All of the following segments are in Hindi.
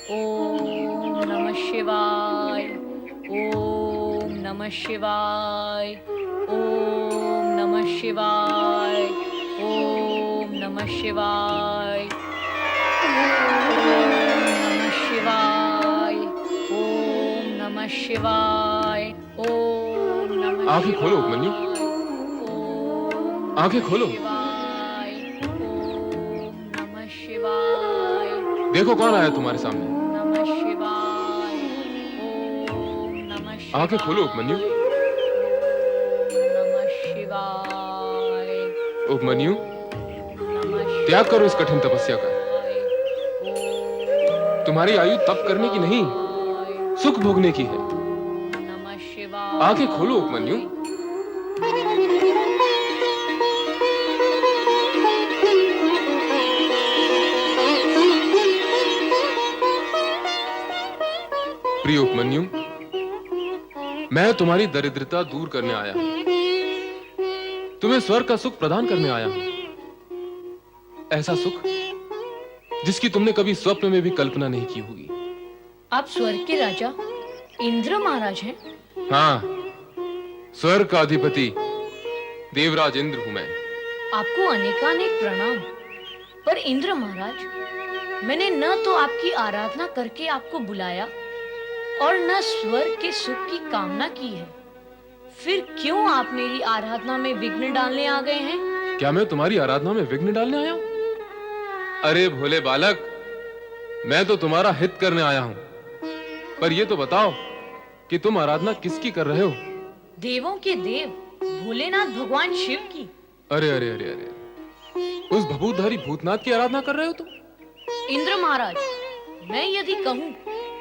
ओम नमः शिवाय। ओम नमः शिवाय। ओम नमः शिवाय। ओम नमः शिवाय। ओम नमः शिवाय। ओम नमः शिवाय। ओम नमः आंखें खोलो उपमन्यु, ओम आंखें नमः खोलो। शिवाय। ओम नमः शिवाय। देखो कौन आया तुम्हारे सामने। ओम नमः शिवाय। ओम नमः आंखें खोलो शिवाय। उपमन्यु। ओम नमः शिवाय। उपमन्यु, ओम नमः त्याग करो इस कठिन तपस्या का। शिवाय। ओम तुम्हारी आयु नमः तप करने की नहीं, शिवाय। सुख भोगने की है। ओम नमः शिवाय। आंखें खोलो उपमन्यु। प्रिय उपमन्यु, मैं तुम्हारी दरिद्रता दूर करने आया हूं, तुम्हें स्वर्ग का सुख प्रदान करने आया हूं। ऐसा सुख जिसकी तुमने कभी स्वप्न में भी कल्पना नहीं की होगी। आप स्वर्ग के राजा इंद्र महाराज हैं? हाँ, स्वर्ग का अधिपति देवराज इंद्र हूं मैं। आपको अनेकानेक प्रणाम। पर इंद्र महाराज, मैंने न तो आपकी आराधना करके आपको बुलाया और न स्वर्ग के सुख की कामना की है। फिर क्यों आप मेरी आराधना में विघ्न डालने आ गए हैं? क्या मैं तुम्हारी आराधना में विघ्न डालने आया हूं? अरे भोले बालक, मैं तो तुम्हारा हित करने आया हूं। पर यह तो बताओ कि तुम आराधना किसकी कर रहे हो? देवों के देव भोलेनाथ भगवान शिव की। अरे अरे अरे अरे, उस भभूतधारी भूतनाथ की आराधना कर रहे हो तुम? इंद्र महाराज, मैं यदि कहूं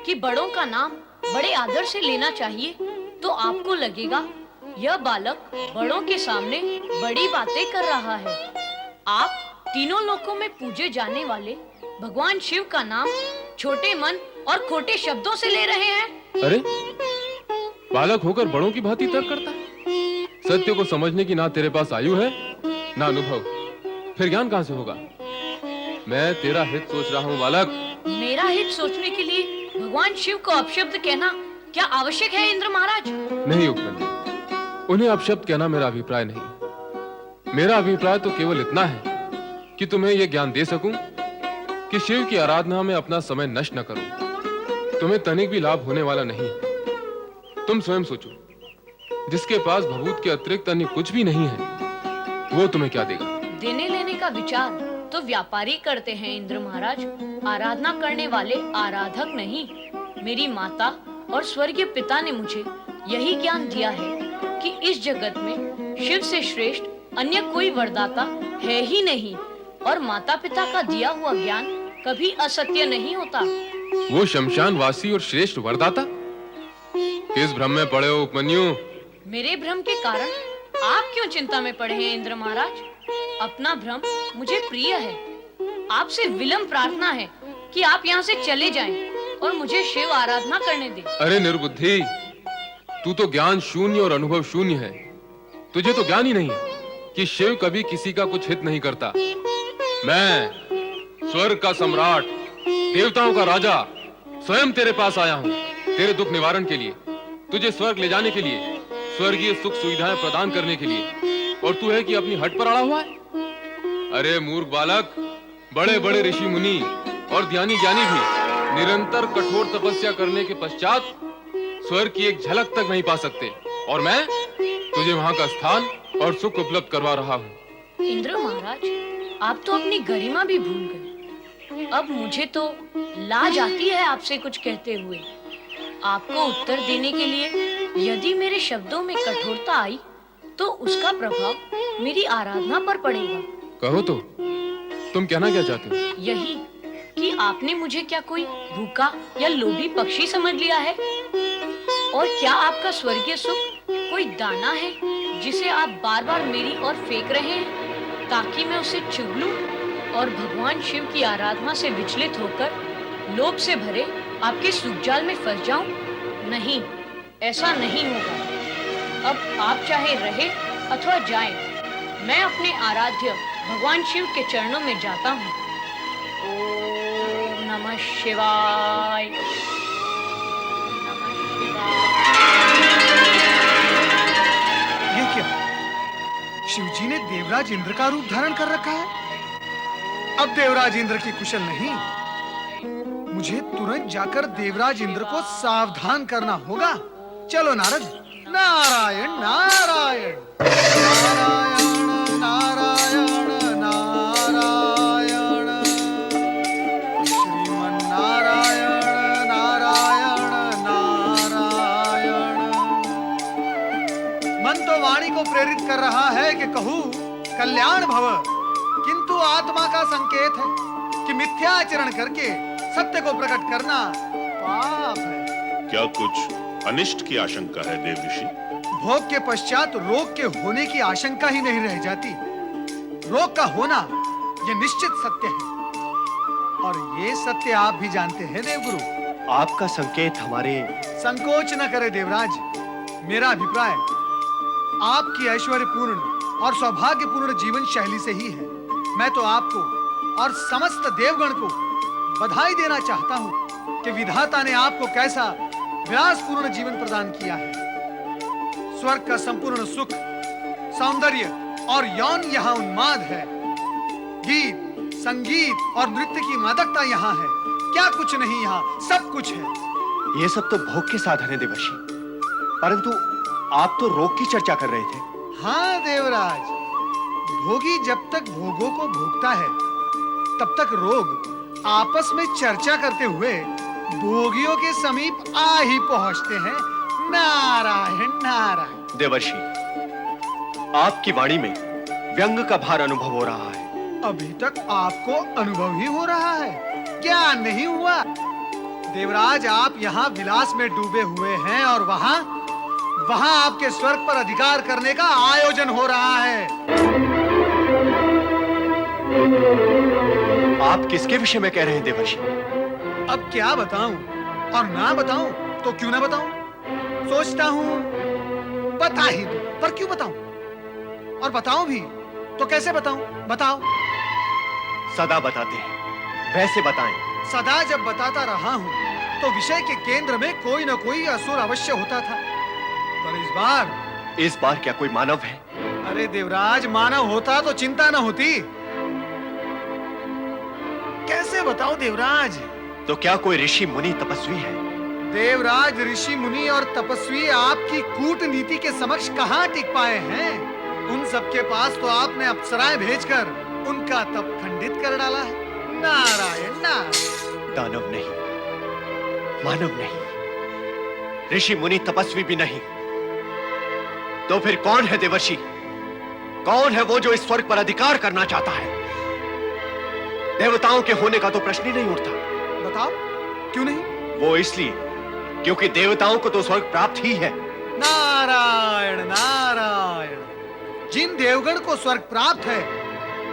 कि बड़ों का नाम बड़े आदर से लेना चाहिए तो आपको लगेगा यह बालक बड़ों के सामने बड़ी बातें कर रहा है। आप तीनों लोकों में पूजे जाने वाले भगवान शिव का नाम छोटे मन और खोटे शब्दों से ले रहे हैं। अरे, बालक होकर बड़ों की भांति तर्क करता है। सत्य को समझने की ना तेरे पास आयु है ना अनुभव, फिर ज्ञान कहां से होगा? मैं तेरा हित सोच रहा हूं बालक। मेरा हित सोचने के लिए भगवान शिव को अपशब्द कहना क्या आवश्यक है इंद्र महाराज? नहीं उपमन्यु, उन्हें अपशब्द कहना मेरा अभिप्राय नहीं। मेरा अभिप्राय तो केवल इतना है कि तुम्हें यह ज्ञान दे सकूं कि शिव की आराधना में अपना समय नष्ट न करो। तुम्हें तनिक भी लाभ होने वाला नहीं है। तुम स्वयं सोचो, जिसके पास भभूत के अतिरिक्त अन्य कुछ भी नहीं है, वो तुम्हें क्या देगा? देने लेने का विचार तो व्यापारी करते हैं इंद्र महाराज, आराधना करने वाले आराधक नहीं। मेरी माता और स्वर्गीय पिता ने मुझे यही ज्ञान दिया है कि इस जगत में शिव से श्रेष्ठ अन्य कोई वरदाता है ही नहीं, और माता पिता का दिया हुआ ज्ञान कभी असत्य नहीं होता। वो शमशान वासी और श्रेष्ठ वरदाता? किस भ्रम में पड़े हो उपमन्यु? मेरे भ्रम के कारण आप क्यों चिंता में पड़े हैं इंद्र महाराज? अपना भ्रम मुझे प्रिय है। आपसे विलंब प्रार्थना है कि आप यहाँ से चले जाएं और मुझे शिव आराधना करने दें। अरे निर्बुद्धि, तू तो ज्ञान शून्य और अनुभव शून्य है। तुझे तो ज्ञान ही नहीं है कि शिव कभी किसी का कुछ हित नहीं करता। मैं स्वर्ग का सम्राट, देवताओं का राजा, स्वयं तेरे पास आया हूं तेरे दुख निवारण के लिए, तुझे स्वर्ग ले जाने के लिए, स्वर्गीय सुख सुविधाएं प्रदान करने के लिए। और तू है कि अपनी हट पर अड़ा हुआ है? अरे मूर्ख बालक, बड़े बड़े ऋषि मुनि और ज्ञानी ज्ञानी भी निरंतर कठोर तपस्या करने के पश्चात स्वर्ग की एक झलक तक नहीं पा सकते, और मैं तुझे वहां का स्थान और सुख उपलब्ध करवा रहा हूं। इंद्र महाराज, आप तो अपनी गरिमा भी भूल गए। अब मुझे तो लाज आती है आपसे कुछ कहते हुए। आपको उत्तर देने के लिए यदि मेरे शब्दों में कठोरता आई तो उसका प्रभाव मेरी आराधना पर पड़ेगा। कहो तो, तुम कहना क्या चाहते हो? यही कि आपने मुझे क्या कोई भूखा या लोभी पक्षी समझ लिया है? और क्या आपका स्वर्गीय सुख कोई दाना है जिसे आप बार बार मेरी ओर फेंक रहे हैं ताकि मैं उसे चुग लूं और भगवान शिव की आराधना से विचलित होकर लोभ से भरे आपके सुखजाल में फंस जाऊं? नहीं, ऐसा नहीं होगा। अब आप चाहे रहे अथवा जाएं, मैं अपने आराध्य भगवान शिव के चरणों में जाता हूँ। ओम नमः शिवाय। नमः शिवाय। ये क्या? शिवजी ने देवराज इंद्र का रूप धारण कर रखा है। अब देवराज इंद्र की कुशल नहीं, मुझे तुरंत जाकर देवराज इंद्र को सावधान करना होगा। चलो नारद। नारायण नारायण नारायण नारायण नारायण श्रीमन नारायण नारायण नारायण। मन तो वाणी को प्रेरित कर रहा है कि कहूं कल्याण भव, किंतु आत्मा का संकेत है कि मिथ्याचरण करके सत्य को प्रकट करना पाप है। क्या कुछ अनिष्ट की आशंका है देव ऋषि? भोग के पश्चात रोग के होने की आशंका ही नहीं रह जाती। रोग का होना यह निश्चित सत्य है, और ये सत्य आप भी जानते हैं देवगुरु। आपका संकेत हमारे संकोच न करे देवराज। मेरा अभिप्राय आपकी ऐश्वर्यपूर्ण और सौभाग्यपूर्ण जीवन शैली से ही है। मैं तो आपको और समस्त देवगण को बधाई देना चाहता हूं कि विधाता ने आपको कैसा विलासपूर्ण जीवन प्रदान किया है। स्वर्ग का संपूर्ण सुख, सौंदर्य और यौन यहाँ उन्माद है। गीत, संगीत और नृत्य की मादकता यहाँ है। क्या कुछ नहीं, यहाँ सब कुछ है। ये सब तो भोग के साधन है देवर्षि, परंतु आप तो रोग की चर्चा कर रहे थे। हाँ देवराज, भोगी जब तक भोगों को भोगता है तब तक रोग आपस में चर्चा करते हुए भोगियों के समीप आ ही पहुंचते हैं। नारायण नारायण। देवर्षि, आपकी वाणी में व्यंग का भार अनुभव हो रहा है। अभी तक आपको अनुभव ही हो रहा है, क्या नहीं हुआ? देवराज, आप यहाँ विलास में डूबे हुए हैं और वहाँ आपके स्वर्ग पर अधिकार करने का आयोजन हो रहा है। आप किसके विषय में कह रहे हैं देवर्षि? अब क्या बताऊं, और ना बताऊं तो क्यों ना बताऊं? सोचता हूं बता ही दूं, पर क्यों बताऊं? और बताऊं भी तो कैसे बताऊं? बताओ। सदा बताते हैं, वैसे बताएं। सदा जब बताता रहा हूं तो विषय के केंद्र में कोई ना कोई असुर अवश्य होता था, पर इस बार क्या कोई मानव है? अरे देवराज, मानव होता तो चिंता न होती। कैसे बताओ देवराज? तो क्या कोई ऋषि मुनि तपस्वी है? देवराज, ऋषि मुनि और तपस्वी आपकी कूटनीति के समक्ष कहां टिक पाए हैं? उन सबके पास तो आपने अप्सराएं भेजकर उनका तप खंडित कर डाला है। नारायण नारायण। दानव नहीं, मानव नहीं, ऋषि मुनि तपस्वी भी नहीं, तो फिर कौन है देवर्षि? कौन है वो जो इस स्वर्ग पर अधिकार करना चाहता है? देवताओं के होने का तो प्रश्न ही नहीं उठता। बताओ, क्यों नहीं? वो इसलिए क्योंकि देवताओं को तो स्वर्ग प्राप्त ही है। नारायण नारायण। जिन देवगण को स्वर्ग प्राप्त है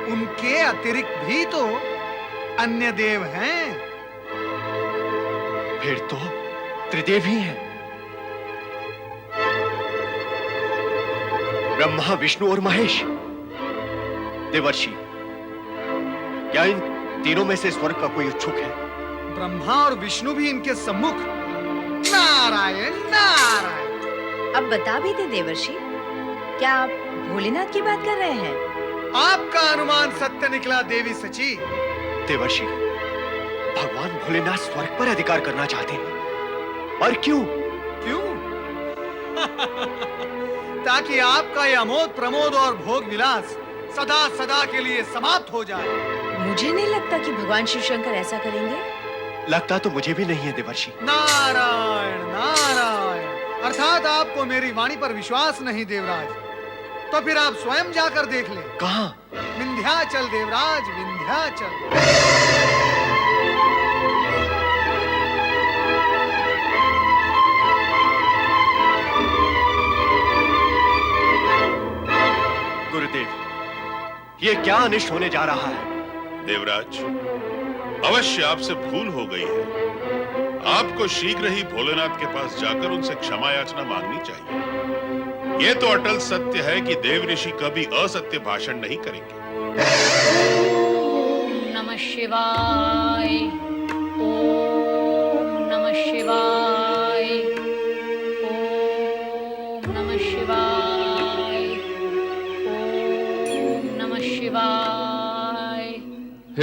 उनके अतिरिक्त भी तो अन्य देव हैं। फिर तो त्रिदेव ही हैं। ब्रह्मा, विष्णु और महेश। देवर्षि, क्या इन तीनों में से स्वर्ग का कोई इच्छुक है? ब्रह्मा और विष्णु भी इनके सम्मुख। नारायण नारायण। अब बता भी दे देवर्षि, क्या आप भोलेनाथ की बात कर रहे हैं? आपका अनुमान सत्य निकला देवी सची। देवर्षि, भगवान भोलेनाथ स्वर्ग पर अधिकार करना चाहते हैं, पर क्यों? क्यों? ताकि आपका यह अमोद प्रमोद और भोग विलास सदा सदा के लिए समाप्त हो जाए। मुझे नहीं लगता कि भगवान शिव शंकर ऐसा करेंगे। लगता तो मुझे भी नहीं है देवर्षि। नारायण नारायण। अर्थात आपको मेरी वाणी पर विश्वास नहीं देवराज, तो फिर आप स्वयं जाकर देख ले। कहां? विंध्याचल देवराज, विंध्याचल। गुरुदेव, ये क्या अनिष्ट होने जा रहा है? देवराज, अवश्य आपसे भूल हो गई है। आपको शीघ्र ही भोलेनाथ के पास जाकर उनसे क्षमा याचना मांगनी चाहिए। यह तो अटल सत्य है कि देव ऋषि कभी असत्य भाषण नहीं करेंगे। ओम नमः शिवाय।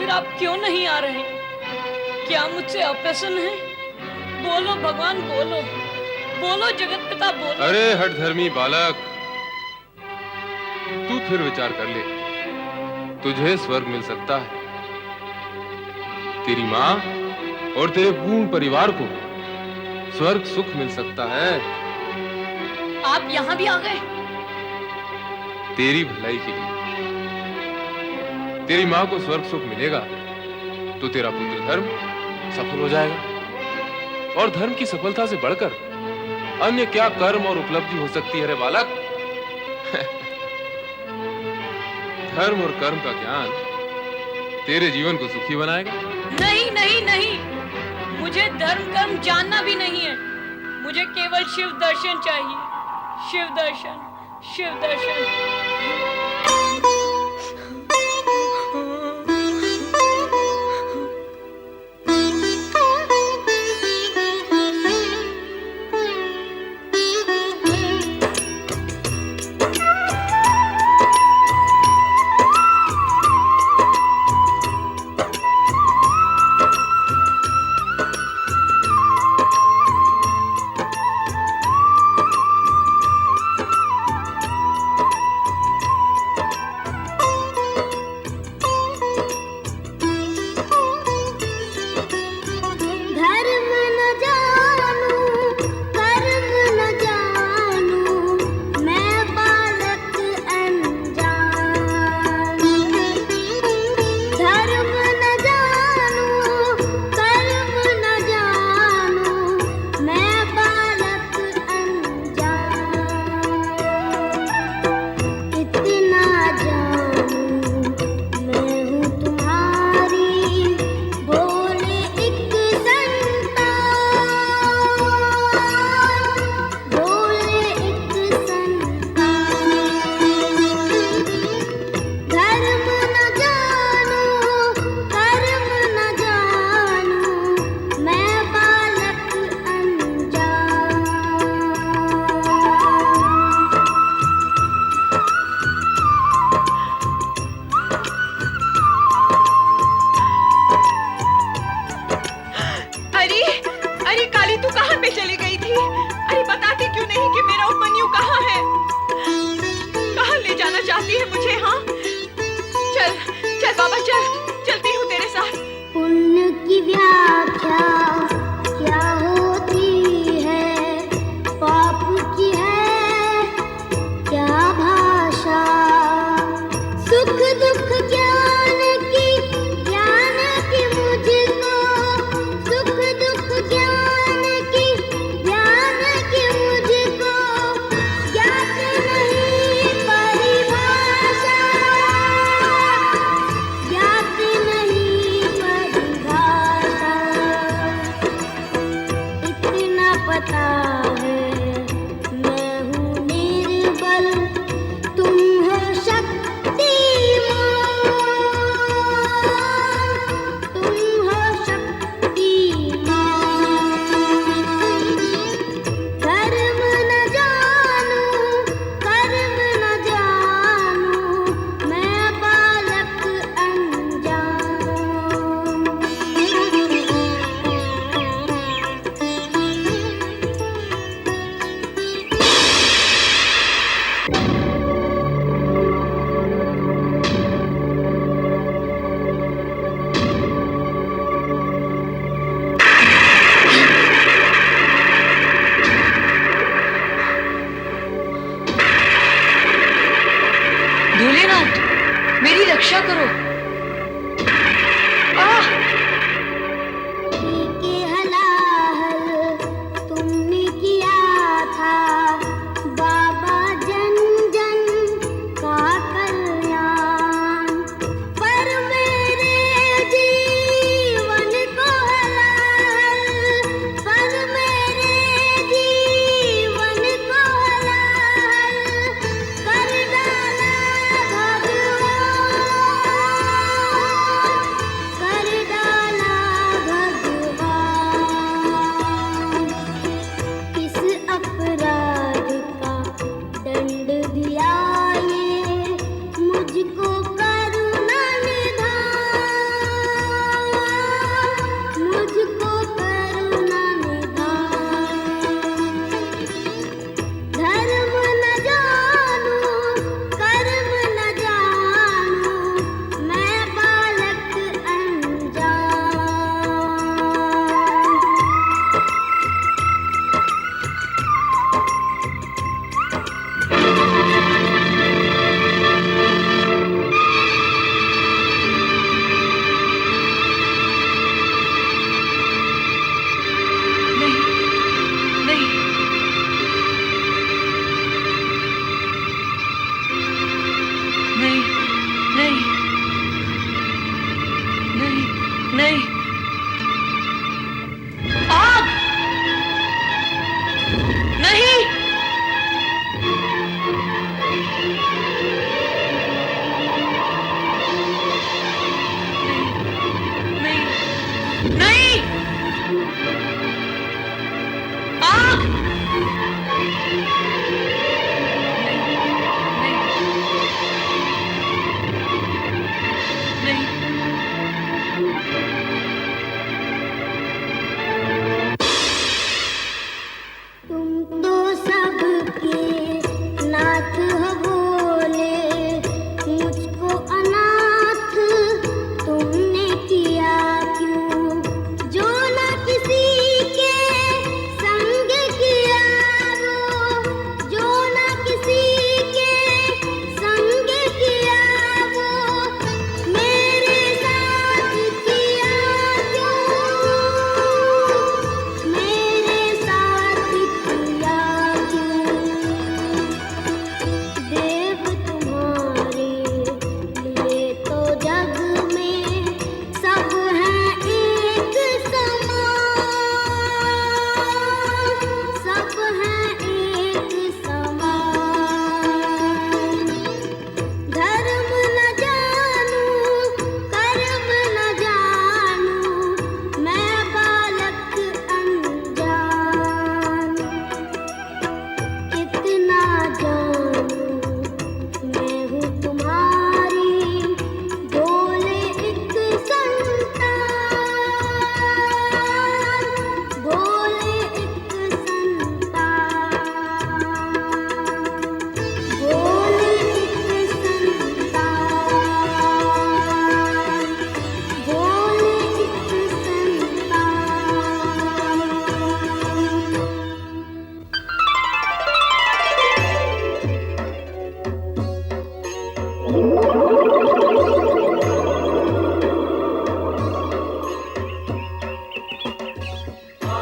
फिर आप क्यों नहीं आ रहे? क्या मुझसे अप्रसन्न है? बोलो भगवान, बोलो बोलो जगत पिता, बोलो। अरे हठधर्मी बालक, तू फिर विचार कर ले। तुझे स्वर्ग मिल सकता है, तेरी माँ और तेरे पूर्ण परिवार को स्वर्ग सुख मिल सकता है। आप यहाँ भी आ गए? तेरी भलाई के लिए। तेरी माँ को स्वर्ग सुख मिलेगा तो तेरा पुत्र धर्म सफल हो जाएगा, और धर्म की सफलता से बढ़कर अन्य क्या कर्म और उपलब्धि हो सकती है रे बालक। धर्म और कर्म का ज्ञान तेरे जीवन को सुखी बनाएगा। नहीं नहीं नहीं, मुझे धर्म कर्म जानना भी नहीं है। मुझे केवल शिव दर्शन चाहिए। शिव दर्शन, शिव दर्शन।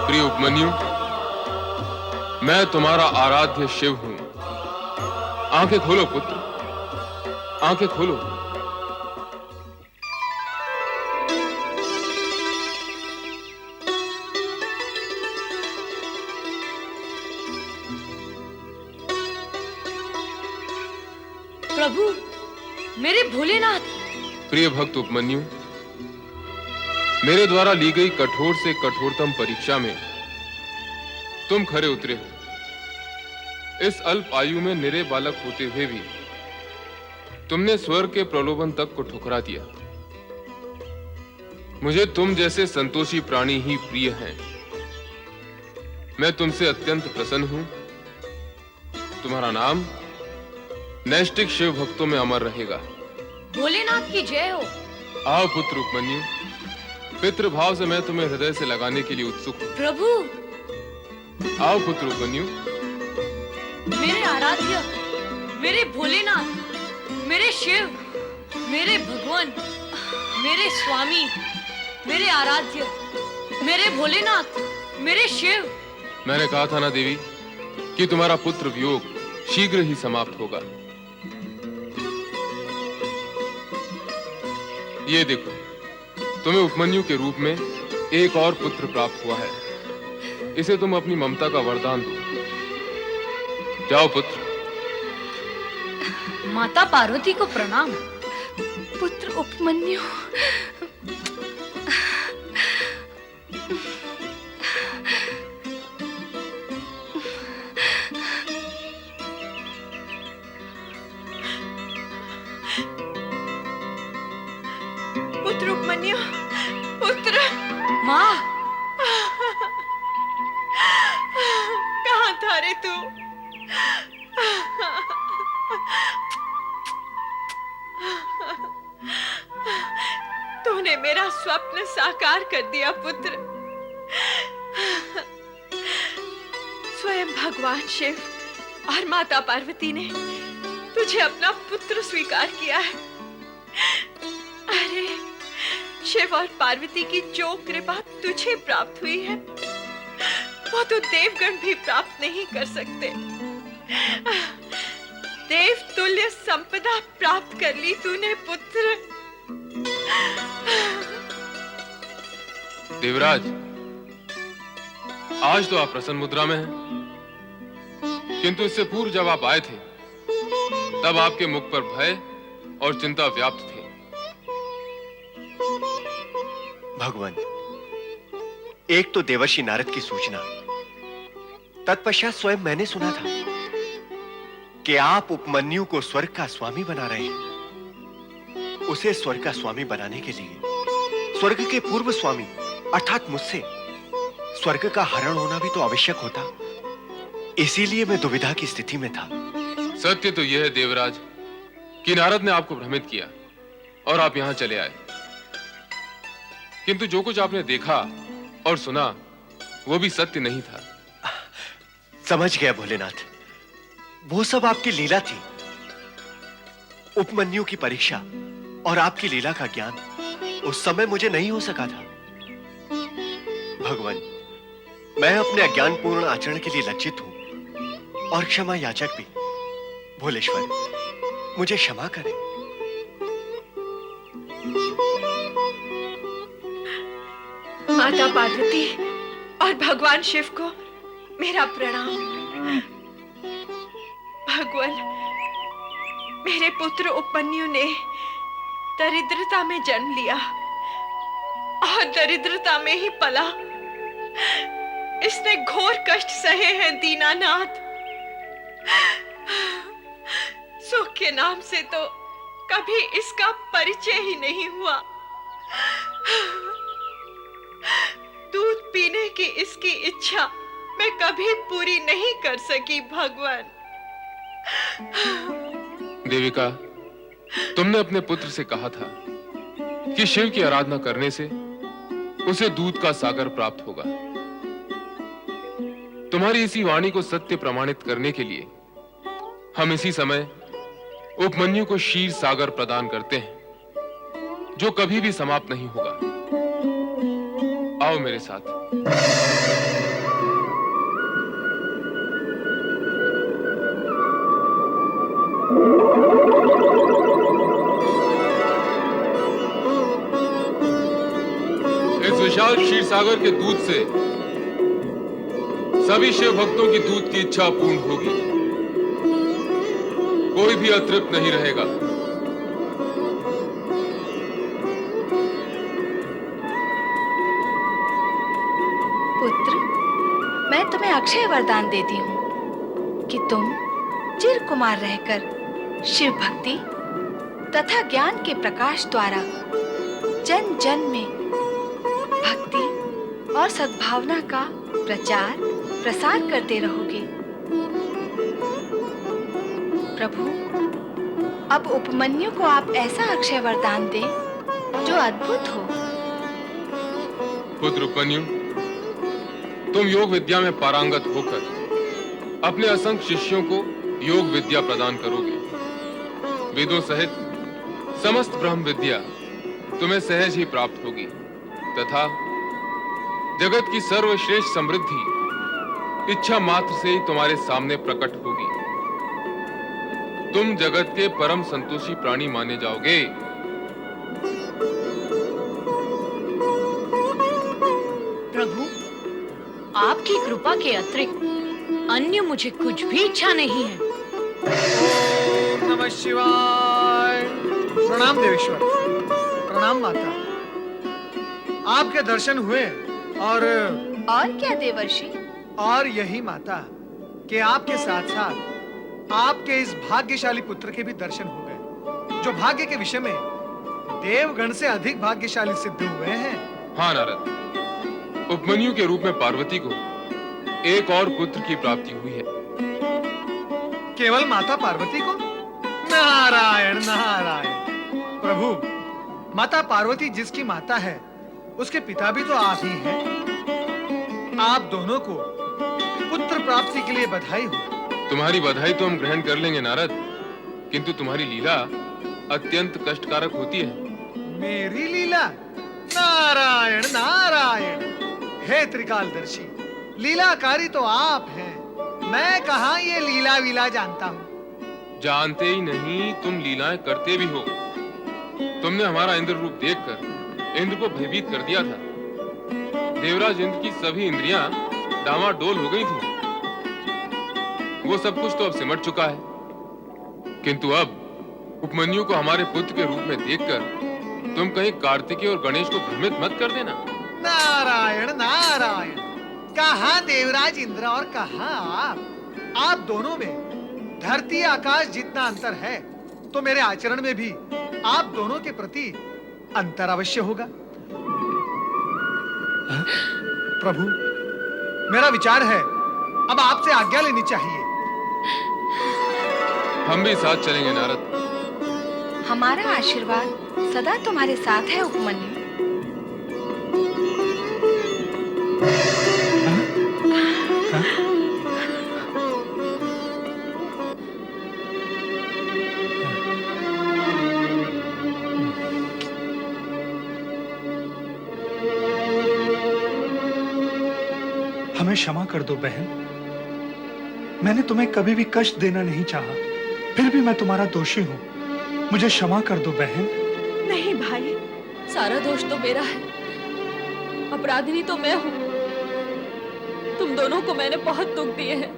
प्रिय उपमन्यु, मैं तुम्हारा आराध्य शिव हूं। आंखें खोलो पुत्र, आंखें खोलो। प्रभु, मेरे भोलेनाथ। प्रिय भक्त उपमन्यु, मेरे द्वारा ली गई कठोर से कठोरतम परीक्षा में तुम खरे उतरे हो। इस अल्प आयु में निरे बालक होते हुए भी तुमने स्वर्ग के प्रलोभन तक को ठुकरा दिया। मुझे तुम जैसे संतोषी प्राणी ही प्रिय हैं। मैं तुमसे अत्यंत प्रसन्न हूं। तुम्हारा नाम नैष्टिक शिव भक्तों में अमर रहेगा। भोलेनाथ की जय हो। आओ पुत्र उपमन्यु, पितृभाव से मैं तुम्हें हृदय से लगाने के लिए उत्सुक हूं। प्रभु, आओ पुत्र उपमन्यु। मेरे आराध्य, मेरे भोलेनाथ, मेरे शिव, मेरे भगवान, मेरे स्वामी, मेरे आराध्य, मेरे भोलेनाथ, मेरे शिव। मैंने कहा था ना देवी कि तुम्हारा पुत्र वियोग शीघ्र ही समाप्त होगा। ये देखो, तुम्हें उपमन्यु के रूप में एक और पुत्र प्राप्त हुआ है। इसे तुम अपनी ममता का वरदान दो। जाओ पुत्र। माता पार्वती को प्रणाम। पुत्र उपमन्यु, पुत्र उपमन्यु, पुत्र। माँ, कहाँ था रे तू? तूने मेरा स्वप्न साकार कर दिया पुत्र। स्वयं भगवान शिव और माता पार्वती ने तुझे अपना पुत्र स्वीकार किया है। अरे, शिव और पार्वती की जो कृपा तुझे प्राप्त हुई है वो तो देवगण भी प्राप्त नहीं कर सकते। देव तुल्य संपदा प्राप्त कर ली तूने पुत्र। देवराज, आज तो आप प्रसन्न मुद्रा में हैं, किंतु इससे पूर्व जब आप आए थे तब आपके मुख पर भय और चिंता व्याप्त थे। भगवान, एक तो देवर्षि नारद की सूचना, तत्पश्चात स्वयं मैंने सुना था कि आप उपमन्यु को स्वर्ग का स्वामी बना रहे हैं। उसे स्वर्ग का स्वामी बनाने के लिए स्वर्ग के पूर्व स्वामी अर्थात मुझसे स्वर्ग का हरण होना भी तो आवश्यक होता। इसीलिए मैं दुविधा की स्थिति में था। सत्य तो यह है देवराज कि नारद ने आपको भ्रमित किया और आप यहां चले आए, किंतु जो कुछ आपने देखा और सुना वो भी सत्य नहीं था। समझ गया भोलेनाथ, वो सब आपकी लीला थी। उपमन्यु की परीक्षा और आपकी लीला का ज्ञान उस समय मुझे नहीं हो सका था। भगवान, मैं अपने अज्ञानपूर्ण आचरण के लिए लज्जित हूं और क्षमा याचक भी। भोलेश्वर, मुझे क्षमा करें। माता पार्वती और भगवान शिव को मेरा प्रणाम। भगवान, मेरे पुत्र उपमन्यु ने दरिद्रता में जन्म लिया और दरिद्रता में ही पला। इसने घोर कष्ट सहे हैं दीनानाथ। सुख के नाम से तो कभी इसका परिचय ही नहीं हुआ। दूध पीने की इसकी इच्छा मैं कभी पूरी नहीं कर सकी। भगवान, देविका, तुमने अपने पुत्र से कहा था कि शिव की आराधना करने से उसे दूध का सागर प्राप्त होगा। तुम्हारी इसी वाणी को सत्य प्रमाणित करने के लिए हम इसी समय उपमन्यु को क्षीर सागर प्रदान करते हैं, जो कभी भी समाप्त नहीं होगा। आओ मेरे साथ। इस विशाल क्षीर सागर के दूध से सभी शिव भक्तों की दूध की इच्छा पूर्ण होगी। कोई भी अतृप्त नहीं रहेगा। पुत्र, मैं तुम्हें अक्षय वरदान देती हूँ कि तुम चिर कुमार रहकर शिव भक्ति तथा ज्ञान के प्रकाश द्वारा जन जन में भक्ति और सद्भावना का प्रचार प्रसार करते रहोगे। प्रभु, अब उपमन्यु को आप ऐसा अक्षय वरदान दें जो अद्भुत हो। पुत्र उपमन्यु, तुम योग विद्या में पारंगत होकर अपने असंख्य शिष्यों को योग विद्या प्रदान करोगे। वेदों सहित समस्त ब्रह्म विद्या तुम्हें सहज ही प्राप्त होगी तथा जगत की सर्वश्रेष्ठ समृद्धि इच्छा मात्र से ही तुम्हारे सामने प्रकट होगी। तुम जगत के परम संतोषी प्राणी माने जाओगे। प्रभु, आपकी कृपा के अतिरिक्त अन्य मुझे कुछ भी इच्छा नहीं है। ओम नमः शिवाय। प्रणाम देवेश्वर, प्रणाम माता। आपके दर्शन हुए और क्या देवर्षि? और यही माता कि आपके साथ साथ आपके इस भाग्यशाली पुत्र के भी दर्शन हो गए, जो भाग्य के विषय में देवगण से अधिक भाग्यशाली सिद्ध हुए हैं। हाँ नारद, उपमन्यु के रूप में पार्वती को एक और पुत्र की प्राप्ति हुई है। केवल माता पार्वती को? नारायण नारायण। प्रभु, माता पार्वती जिसकी माता है उसके पिता भी तो आप ही हैं। आप दोनों को पुत्र प्राप्ति के लिए बधाई हो। तुम्हारी बधाई तो हम ग्रहण कर लेंगे नारद, किंतु तुम्हारी लीला अत्यंत कष्टकारक होती है। मेरी लीला? नारायण नारायण। हे त्रिकालदर्शी, लीलाकारी तो आप हैं। मैं कहाँ ये लीला वीला जानता हूँ। जानते ही नहीं, तुम लीलाएं करते भी हो। तुमने हमारा इंद्र रूप देखकर इंद्र को भयभीत कर दिया था। देवराज इंद्र की सभी इंद्रियां डामाडोल हो गई थी। वो सब कुछ तो अब सिमट चुका है, किंतु अब उपमन्यु को हमारे पुत्र के रूप में देखकर तुम कहीं कार्तिकेय और गणेश को भ्रमित मत कर देना। नारायण नारायण। कहाँ देवराज इंद्र और कहाँ आप दोनों में धरती आकाश जितना अंतर है, तो मेरे आचरण में भी आप दोनों के प्रति अंतर अवश्य होगा। प्रभु, मेरा विचार है अब आपसे आज्ञा लेनी चाहिए। हम भी साथ चलेंगे नारद। हमारा आशीर्वाद सदा तुम्हारे साथ है उपमन्यु। हमें क्षमा कर दो बहन। मैंने तुम्हें कभी भी कष्ट देना नहीं चाहा, फिर भी मैं तुम्हारा दोषी हूँ। मुझे क्षमा कर दो बहन। नहीं भाई, सारा दोष तो मेरा है। अपराधिनी तो मैं हूँ। तुम दोनों को मैंने बहुत दुख दिए हैं।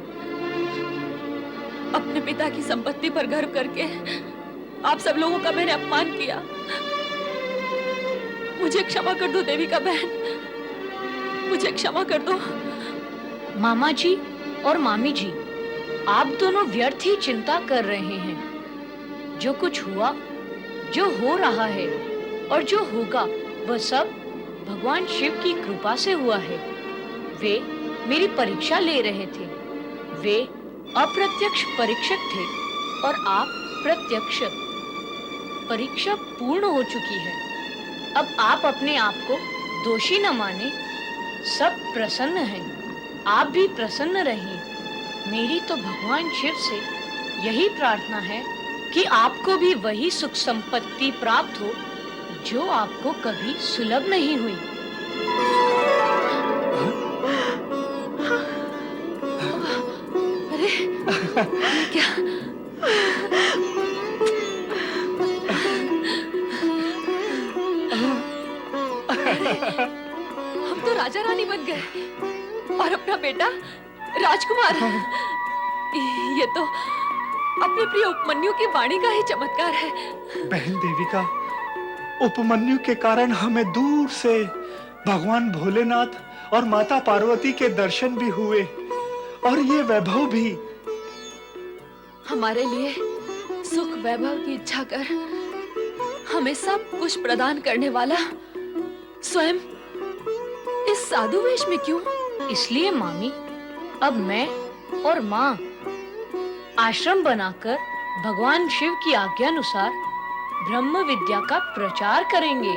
अपने पिता की संपत्ति पर गर्व करके आप सब लोगों का मैंने अपमान किया। मुझे क्षमा कर दो देविका बहन, मुझे क्षमा कर दो। मामा जी और मामी जी, आप दोनों व्यर्थ ही चिंता कर रहे हैं। जो कुछ हुआ, जो हो रहा है और जो होगा, वह सब भगवान शिव की कृपा से हुआ है। वे मेरी परीक्षा ले रहे थे। वे अप्रत्यक्ष परीक्षक थे और आप प्रत्यक्ष। परीक्षा पूर्ण हो चुकी है। अब आप अपने आप को दोषी न माने। सब प्रसन्न हैं। आप भी प्रसन्न रहिए। मेरी तो भगवान शिव से यही प्रार्थना है कि आपको भी वही सुख संपत्ति प्राप्त हो जो आपको कभी सुलभ नहीं हुई। आज्ञा। हम तो राजा रानी बन गए और अपना बेटा राजकुमार। ये तो अपने प्रिय उपमन्यु की वाणी का ही चमत्कार है। बहन देविका, उपमन्यु के कारण हमें दूर से भगवान भोलेनाथ और माता पार्वती के दर्शन भी हुए और ये वैभव भी। हमारे लिए सुख वैभव की इच्छा कर हमें सब कुछ प्रदान करने वाला स्वयं इस साधु वेश में क्यों? इसलिए मामी, अब मैं और माँ आश्रम बनाकर भगवान शिव की आज्ञानुसार ब्रह्म विद्या का प्रचार करेंगे।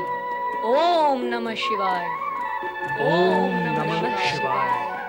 ओम नमः शिवाय। ओम नमः शिवाय।